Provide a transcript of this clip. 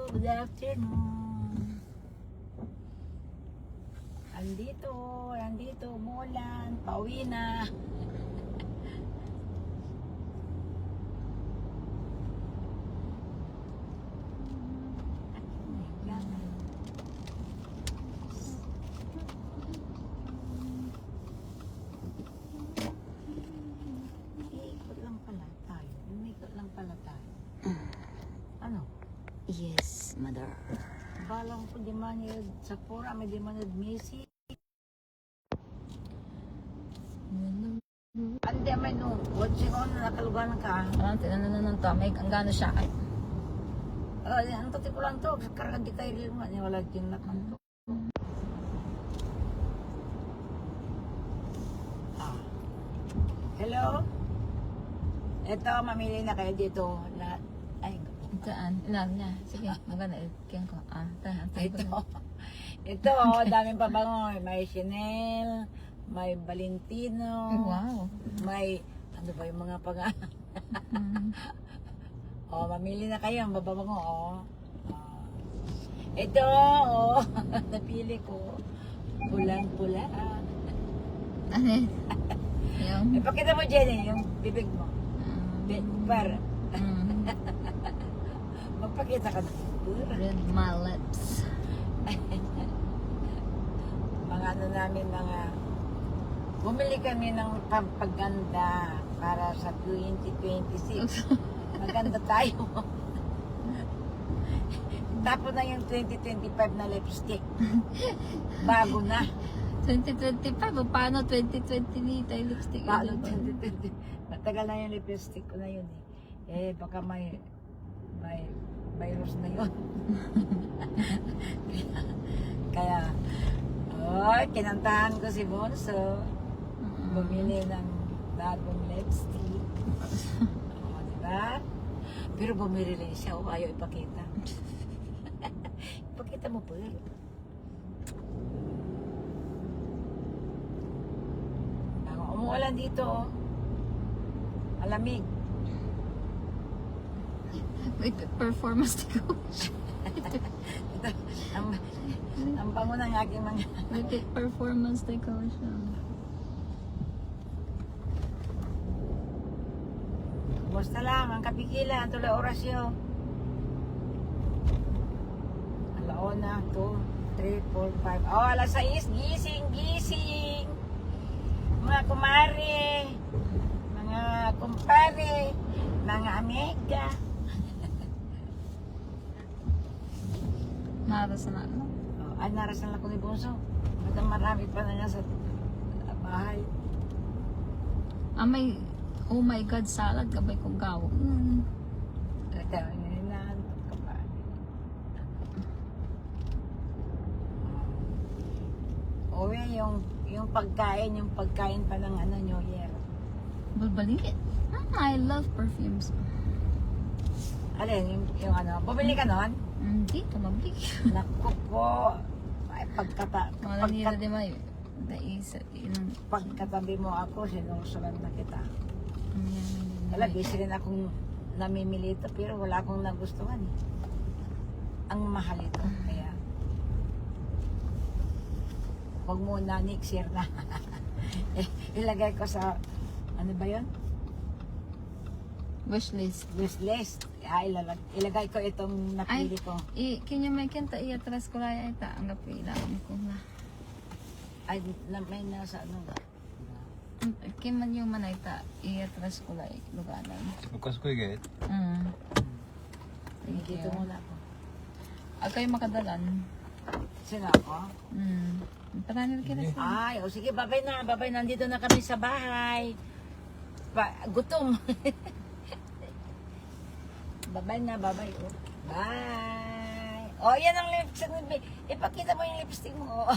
Good afternoon. Andito, umulan, pauwi na. Ano? Yes, mother. Balang ko di man yun sa Sephora, may di man yun Macy. Andi may no, watching on nakalugan ka. Tinanong to, may ang gano siya. Ang tati ko lang to, karga di kayo rin man, wala din na kanto. Hello? Ito, mamili na kayo dito. Ay, Saan? Ilan niya? Sige, maganda. Kaya ko. Ito, daming pabango. May Chanel, may Valentino. Ay, wow. May, ano ba yung mga mamili na kayo. Ang babango, Ito, napili ko. Pulang-pula. Ano yun? Yung? Ipakita mo, Jenny, yung bibig mo. Para. Magpakita ka na. Red my lips. Mga ano namin, bumili kami ng pampaganda para sa 2026. Maganda tayo. Tapos na yung 2025 na lipstick. Bago na. 2025, o paano 2020 ni tayo lipstick? Bago 2020. Matagal na yung lipstick ko na yun eh. Baka may virus na yun. Kaya, kinantahan ko si Bonso. Bumili ng bagong lipstick. Diba? Pero bumili rin siya. Ayaw ipakita. Ipakita mo po. Umuulan dito. Malamig. Wait, performance ko. Ito, ang bango ng aking mga... Wait, performance ko siya. Kumusta lang, ang kapikila, ang tuloy orasyon. Alaona, 2, 3, 4, 5. Alas 6, gising. Mga kumare, mga kumpare, mga amiga. Naras na ano? Ay, narasan lang ko ni Bonso. Marami pa na niya sa bahay. May, oh my God, salad gabay kong gawo. Ito, hinahanap ka pa. Uwi, yung pagkain pa ng New Year. Balbalingit. I love perfumes. Alin, yung bumili ka nun? Hindi, tumabli. Naku po. Ay, Mga nila di may daisa. pagkatabi mo ako, sinusulan na kita. Wala, busy rin akong namimili ito, pero wala akong nagustuhan. Ang mahal ito, kaya huwag muna, next year na. Ilagay ko sa, ano ba yun? Wishlist. Wishlist. Ilagay ko itong napili ko. Kanya may kenta iatras ko lang ita. Ang napilaan ko na. Ay, may nasa ano ba? Kiman yung manayta iatras ko lang luganan. Bukas ko igit. Dito muna ako. Kayo makadalan. Sino ako? Patanil kita sa. Ay, o sige, babay na. Nandito na kami sa bahay. Gutom. Babay na. Bye. Oh, yan ang lipstick. Ipakita mo yung lipstick mo.